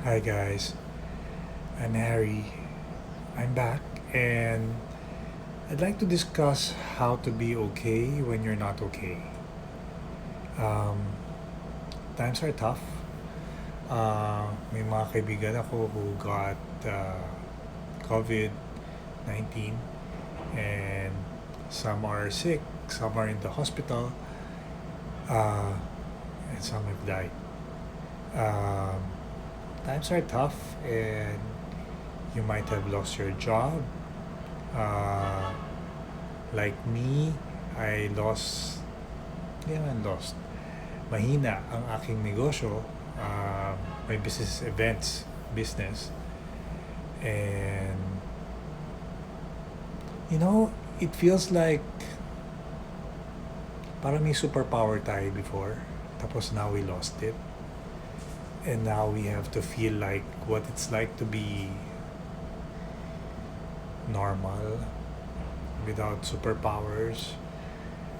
Hi guys, I'm Harry. I'm back and I'd like to discuss how to be okay when you're not okay. Um, Times are tough. May mga kaibigan ako who got COVID-19 and some are sick, some are in the hospital, uh, and some have died. Um, Times are tough and you might have lost your job. Uh, like me, I lost, hindi naman lost, mahina ang aking negosyo, my business events business. And, it feels like parang may superpower tayo before, tapos now we lost it. And now we have to feel like what it's like to be normal without superpowers,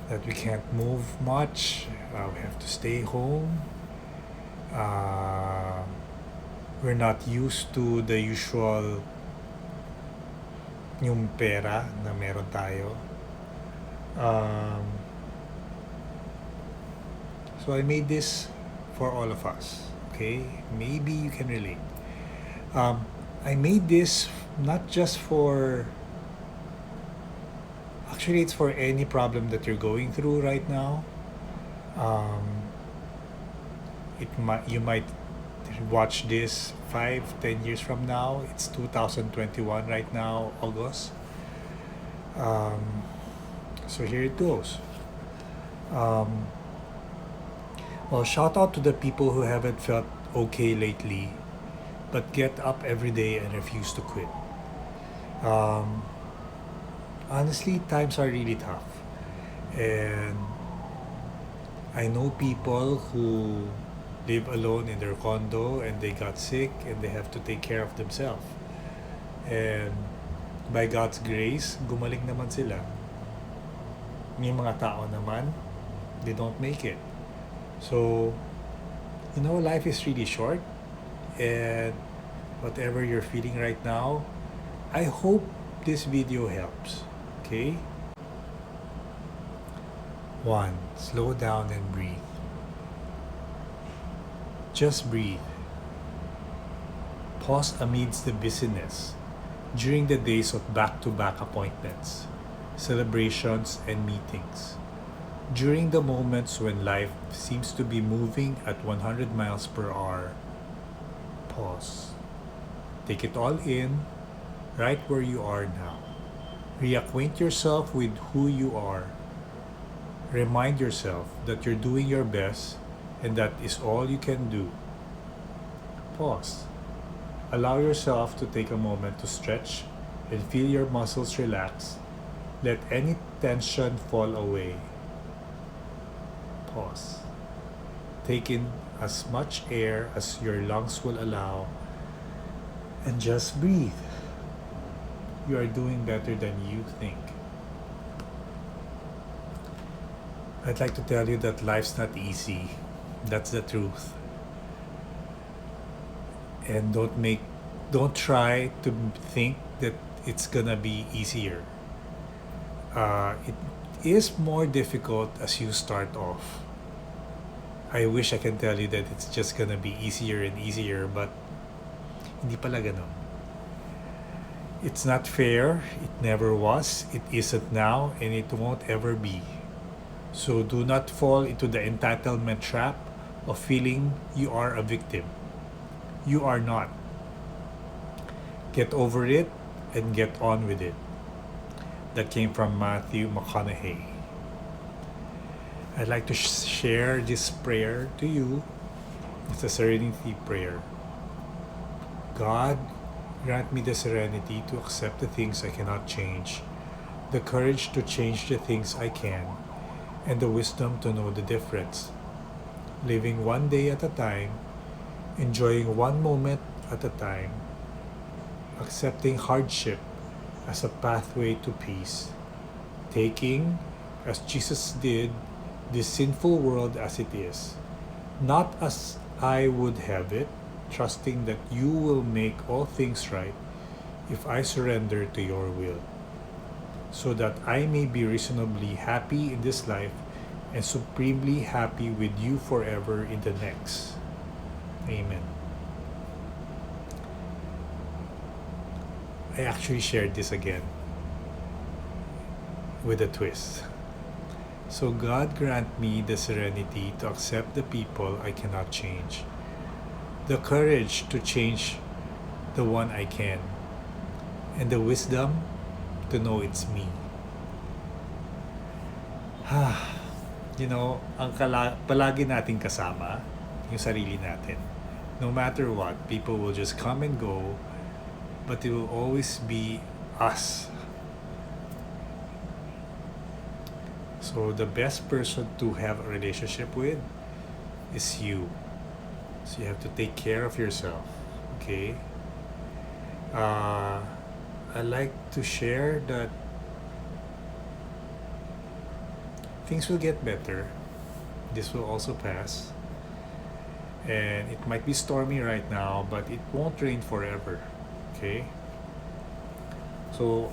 that we can't move much, we have to stay home. We're not used to the usual yung pera na meron tayo. So I made this for all of us, okay? Maybe you can relate. I made this not just for, actually it's for any problem that you're going through right now. You might watch this 5-10 years from now. It's 2021 right now, August. So here it goes. Well, shout out to the people who haven't felt okay lately, but get up every day and refuse to quit. Honestly, times are really tough. And I know people who live alone in their condo and they got sick and they have to take care of themselves. And by God's grace, gumaling naman sila. May mga tao naman, they don't make it. So, life is really short, and whatever you're feeling right now, I hope this video helps, okay? 1. Slow down and breathe. Just breathe. Pause amidst the busyness during the days of back-to-back appointments, celebrations, and meetings. During the moments when life seems to be moving at 100 miles per hour, pause. Take it all in, right where you are now. Reacquaint yourself with who you are. Remind yourself that you're doing your best and that is all you can do. Pause. Allow yourself to take a moment to stretch and feel your muscles relax. Let any tension fall away. Pause. Take in as much air as your lungs will allow and just breathe. You are doing better than you think. I'd like to tell you that life's not easy. That's the truth. And don't try to think that it's gonna be easier. It is more difficult as you start off. I wish I can tell you that it's just gonna be easier and easier, but hindi pala ganun. It's not fair, it never was, it isn't now, and it won't ever be. So do not fall into the entitlement trap of feeling you are a victim. You are not. Get over it and get on with it. That came from Matthew McConaughey. I'd like to share this prayer to you. It's a serenity prayer. God, grant me the serenity to accept the things I cannot change, the courage to change the things I can, and the wisdom to know the difference. Living one day at a time, enjoying one moment at a time, accepting hardship as a pathway to peace, taking, as Jesus did, this sinful world as it is, not as I would have it, trusting that you will make all things right if I surrender to your will, so that I may be reasonably happy in this life and supremely happy with you forever in the next. Amen. I actually shared this again with a twist. So God grant me the serenity to accept the people I cannot change, the courage to change the one I can, and the wisdom to know it's me. Ang palagi nating kasama, yung sarili natin. No matter what, people will just come and go, but it will always be us. So the best person to have a relationship with is you. So you have to take care of yourself, okay? I like to share that things will get better. This will also pass. And it might be stormy right now, but it won't rain forever, okay? So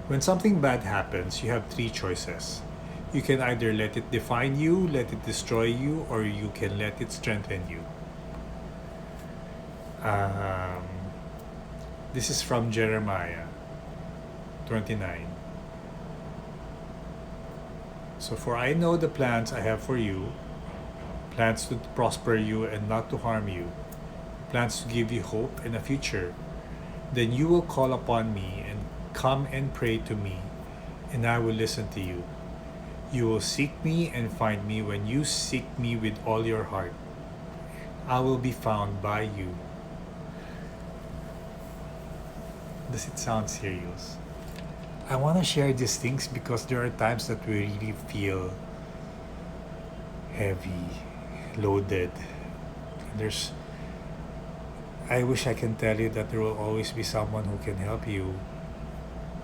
when something bad happens, you have three choices. You can either let it define you, let it destroy you, or you can let it strengthen you. This is from Jeremiah 29. So, for I know the plans I have for you, plans to prosper you and not to harm you, plans to give you hope and a future. Then you will call upon me and come and pray to me, and I will listen to you. You will seek me and find me when you seek me with all your heart. I will be found by you. Does it sound serious? I want to share these things because there are times that we really feel heavy, loaded. I wish I can tell you that there will always be someone who can help you.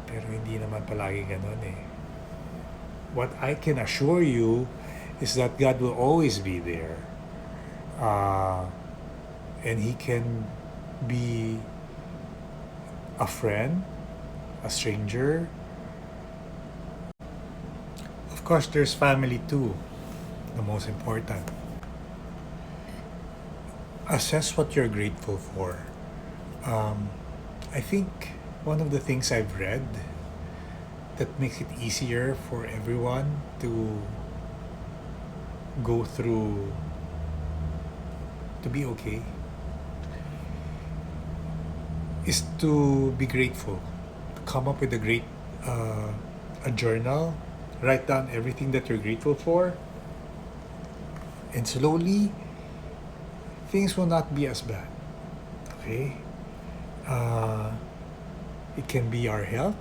Pero hindi naman palagi ganun eh. What I can assure you is that God will always be there. And He can be a friend, a stranger. Of course, there's family too, the most important. Assess what you're grateful for. I think one of the things I've read that makes it easier for everyone to go through, to be okay, is to be grateful. Come up with a journal, write down everything that you're grateful for, and slowly things will not be as bad. Okay? It can be our health,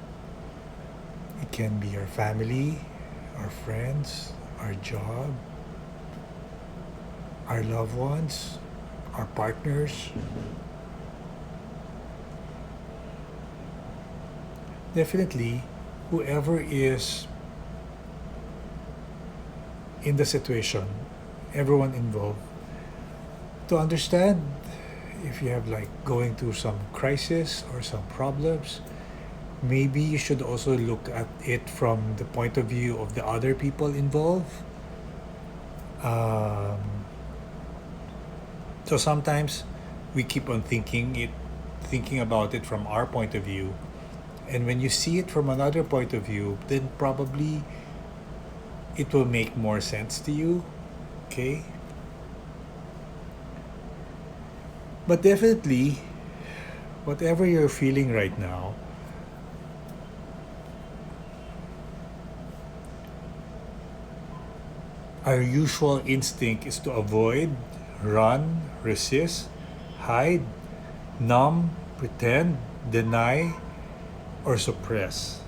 it can be our family, our friends, our job, our loved ones, our partners. Definitely, whoever is in the situation, everyone involved, to understand if you have like going through some crisis or some problems, maybe you should also look at it from the point of view of the other people involved. So sometimes we keep on thinking about it from our point of view, and when you see it from another point of view, then probably it will make more sense to you. Okay? But definitely, whatever you're feeling right now, our usual instinct is to avoid, run, resist, hide, numb, pretend, deny, or suppress.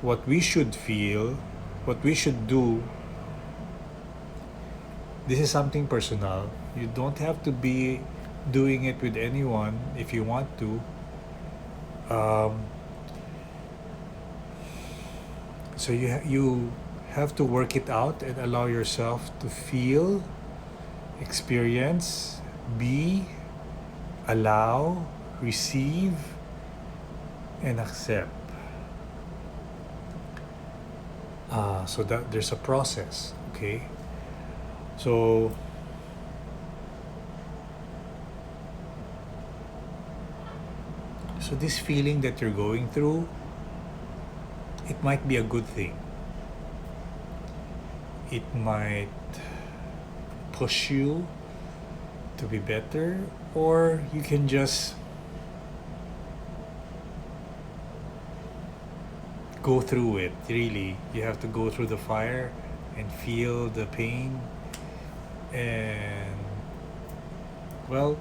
What we should feel, what we should do, this is something personal. You don't have to be doing it with anyone if you want to. So you have to work it out and allow yourself to feel, experience, Be, allow, receive, and accept. So that there's a process, okay? So this feeling that you're going through, it might be a good thing. It might push you to be better, or you can just go through it. Really, you have to go through the fire and feel the pain. And well,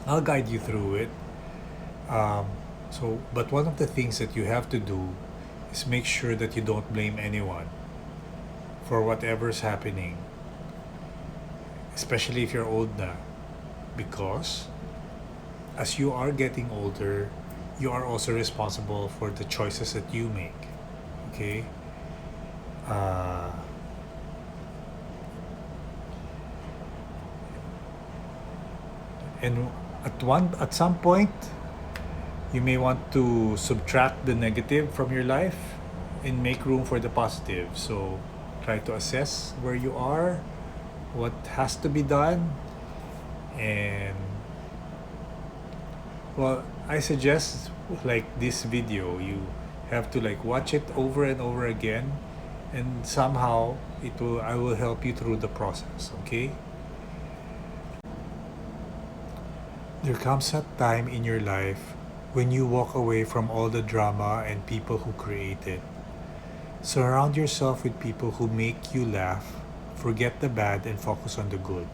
I'll guide you through it. But one of the things that you have to do is make sure that you don't blame anyone for whatever's happening, especially if you're old now, because as you are getting older, you are also responsible for the choices that you make. Okay. And at some point, you may want to subtract the negative from your life and make room for the positive. So try to assess where you are, what has to be done, and well, I suggest like this video, you have to like watch it over and over again, and somehow I will help you through the process, okay? There comes a time in your life when you walk away from all the drama and people who create it. Surround yourself with people who make you laugh, forget the bad, and focus on the good.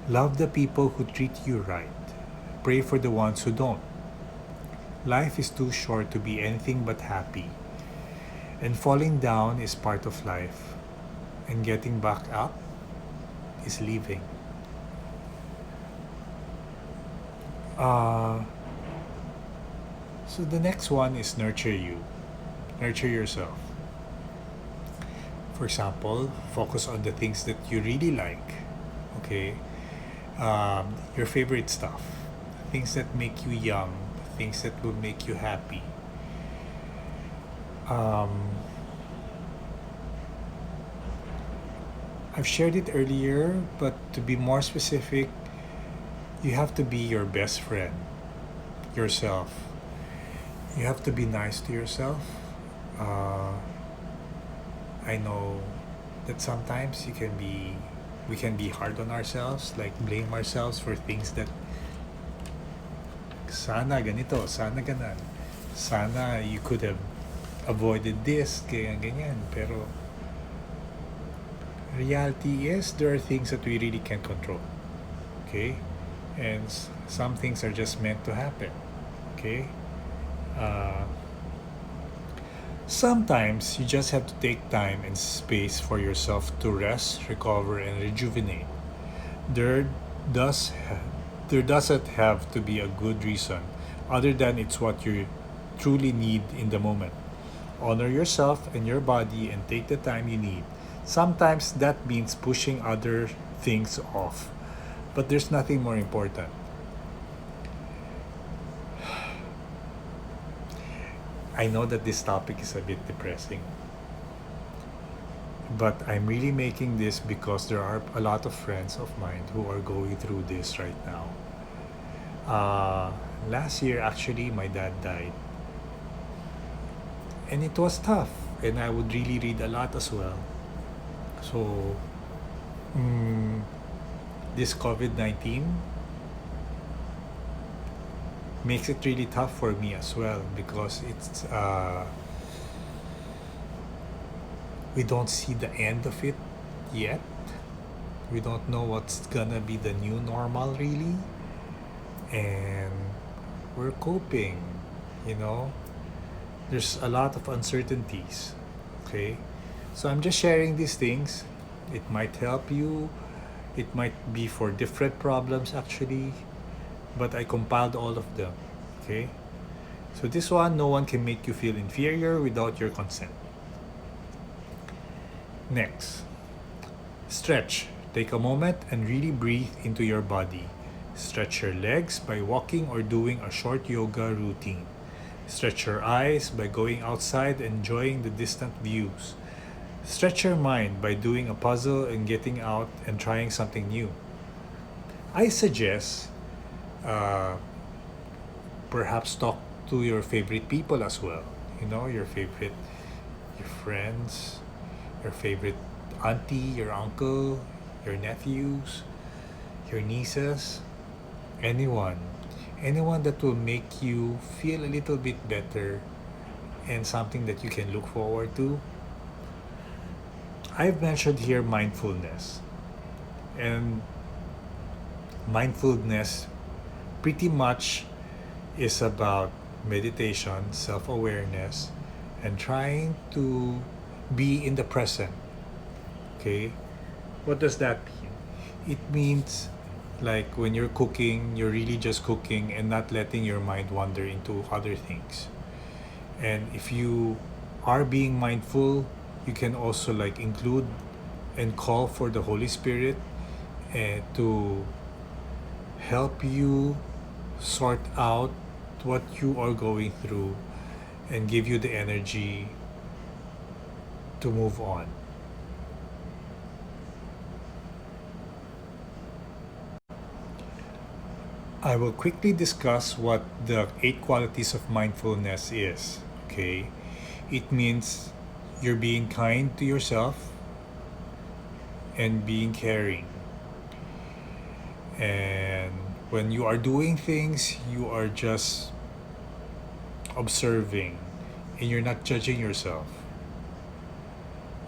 Love the people who treat you right. Pray for the ones who don't. Life is too short to be anything but happy. And falling down is part of life. And getting back up is living. So the next one is nurture you. Nurture yourself. For example, focus on the things that you really like. Okay? Your favorite stuff. Things that make you young. Things that will make you happy. I've shared it earlier, but to be more specific, you have to be your best friend. Yourself. You have to be nice to yourself. I know that sometimes we can be hard on ourselves, like blame ourselves for things that sana ganito, sana ganan, sana you could have avoided this, ganyan ganyan. Pero reality is there are things that we really can't control, okay? And some things are just meant to happen, okay? Sometimes you just have to take time and space for yourself to rest, recover, and rejuvenate. There doesn't have to be a good reason other than it's what you truly need in the moment. Honor yourself and your body and take the time you need. Sometimes that means pushing other things off, but there's nothing more important. I know that this topic is a bit depressing, but I'm really making this because there are a lot of friends of mine who are going through this right now. Last year, actually, my dad died, and it was tough, and I would really read a lot as well. So, this COVID-19 makes it really tough for me as well because it's we don't see the end of it yet. We don't know what's gonna be the new normal really, and we're coping, you know. There's a lot of uncertainties, okay? So I'm just sharing these things. It might help you. It might be for different problems actually, but I compiled all of them, okay? So this one, no one can make you feel inferior without your consent. Next, stretch. take a moment and really breathe into your body. Stretch your legs by walking or doing a short yoga routine. Stretch your eyes by going outside and enjoying the distant views. Stretch your mind by doing a puzzle and getting out and trying something new. I suggest perhaps talk to your favorite people as well. You know, your friends, your favorite auntie, your uncle, your nephews, your nieces, anyone. Anyone that will make you feel a little bit better and something that you can look forward to. I've mentioned here mindfulness. And mindfulness pretty much is about meditation, self awareness, and trying to be in the present. Okay? What does that mean? It means like when you're cooking, you're really just cooking and not letting your mind wander into other things. And if you are being mindful, you can also like include and call for the Holy Spirit to help you sort out what you are going through and give you the energy to move on. I will quickly discuss what the 8 qualities of mindfulness is. Okay? It means you're being kind to yourself and being caring. And when you are doing things, you are just observing and you're not judging yourself.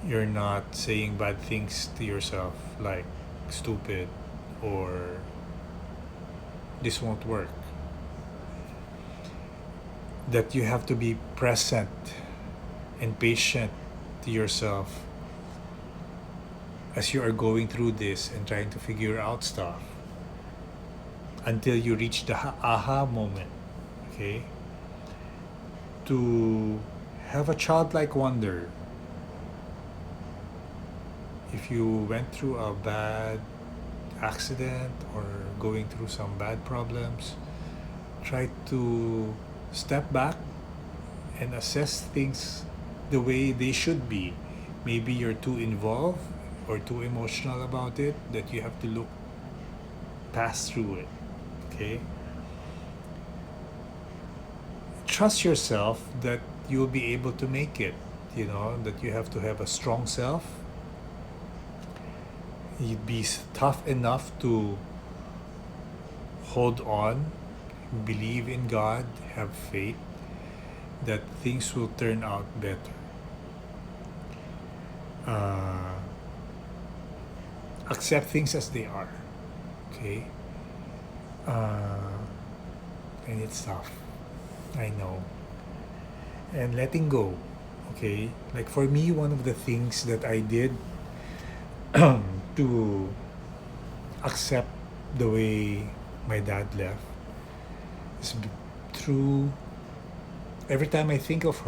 You're not saying bad things to yourself like stupid or this won't work. That you have to be present and patient to yourself as you are going through this and trying to figure out stuff until you reach the aha moment. Okay? To have a childlike wonder. If you went through a bad accident or going through some bad problems, try to step back and assess things the way they should be. Maybe you're too involved or too emotional about it that you have to look past through it. Okay? Trust yourself that you'll be able to make it. You know, that you have to have a strong self. You'd be tough enough to hold on, believe in God, have faith that things will turn out better. Accept things as they are. Okay? And it's tough. I know. And letting go. Okay? Like for me, one of the things that I did to accept the way my dad left is through every time I think of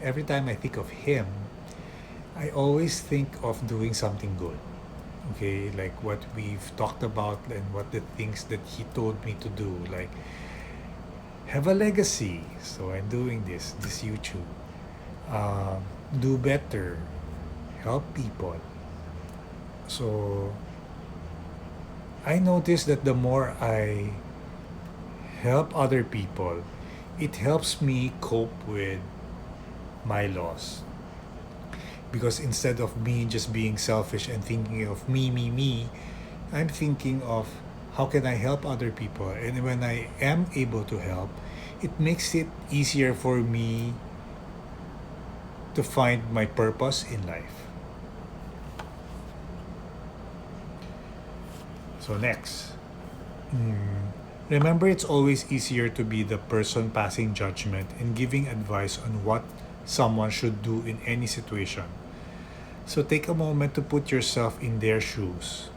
every time I think of him, I always think of doing something good. Okay, like what we've talked about and what the things that he told me to do, like have a legacy. So I'm doing this YouTube. Do better, help people. So I noticed that the more I help other people, it helps me cope with my loss. Because instead of me just being selfish and thinking of me, I'm thinking of how can I help other people. And when I am able to help, it makes it easier for me to find my purpose in life. So next, remember it's always easier to be the person passing judgment and giving advice on what someone should do in any situation. So take a moment to put yourself in their shoes.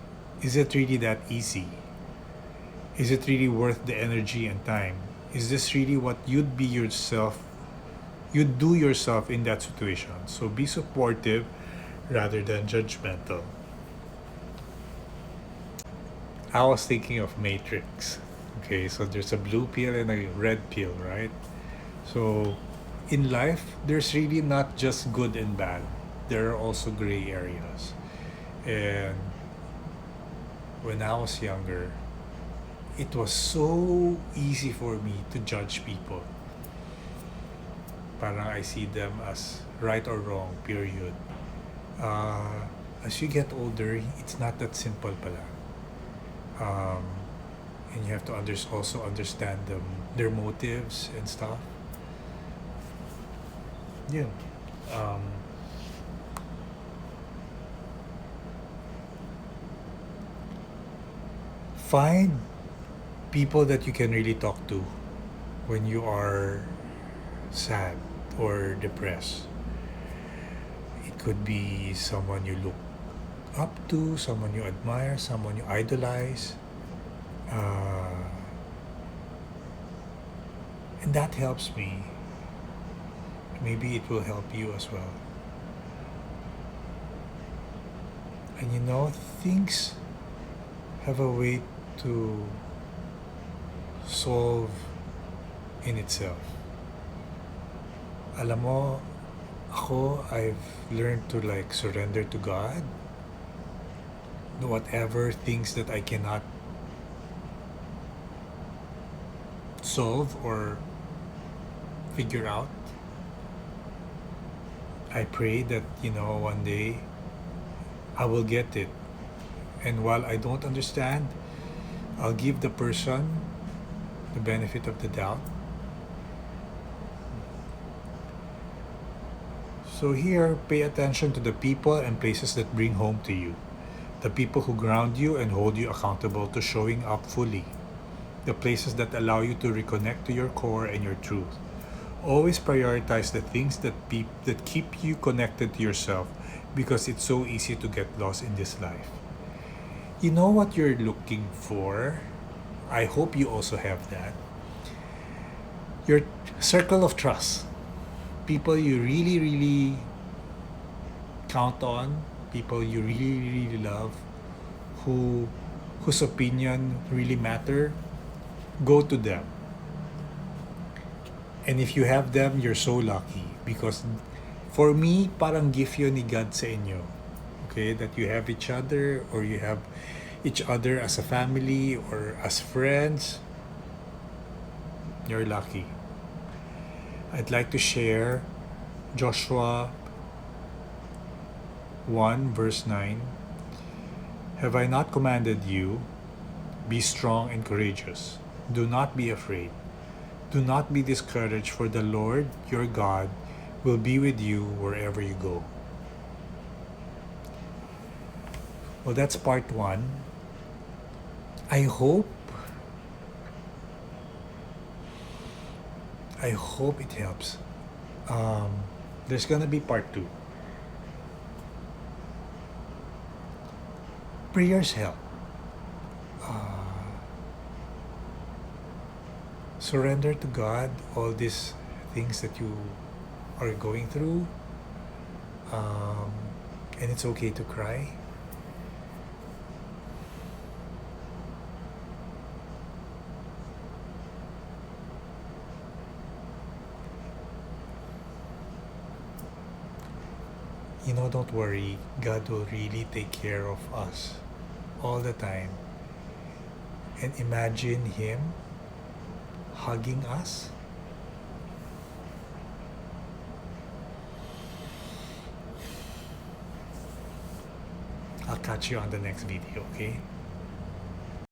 Is it really that easy? Is it really worth the energy and time? Is this really what you'd do yourself in that situation? So be supportive rather than judgmental. I was thinking of Matrix. Okay, so there's a blue pill and a red pill, right? So in life, there's really not just good and bad. There are also gray areas. And when I was younger, it was so easy for me to judge people. Parang I see them as right or wrong, period. As you get older, it's not that simple pala. Um, and you have to also understand them, their motives and stuff. Yeah. Um, find people that you can really talk to when you are sad or depressed. It could be someone you look up to, someone you admire, someone you idolize. And that helps me. Maybe it will help you as well. And things have a way to solve in itself. Alam mo, I've learned to surrender to God. Whatever things that I cannot solve or figure out, I pray that, one day I will get it. And while I don't understand, I'll give the person the benefit of the doubt. So here, pay attention to the people and places that bring home to you. The people who ground you and hold you accountable to showing up fully. The places that allow you to reconnect to your core and your truth. Always prioritize the things that keep you connected to yourself, because it's so easy to get lost in this life. You know what you're looking for? I hope you also have that. Your circle of trust. People you really, really count on. People you really, really love. Whose opinion really matter. Go to them. And if you have them, you're so lucky. Because for me, parang gift yun ni God sa inyo. Okay? That you have each other, or you have each other as a family or as friends. You're lucky. I'd like to share Joshua 1 verse 9. Have I not commanded you? Be strong and courageous. Do not be afraid. Do not be discouraged, for the Lord your God will be with you wherever you go. Well, that's part 1. I hope it helps. There's gonna be part 2. Prayers help. Surrender to God all these things that you are going through. And it's okay to cry. Don't worry. God will really take care of us all the time. And imagine Him hugging us. I'll catch you on the next video, okay?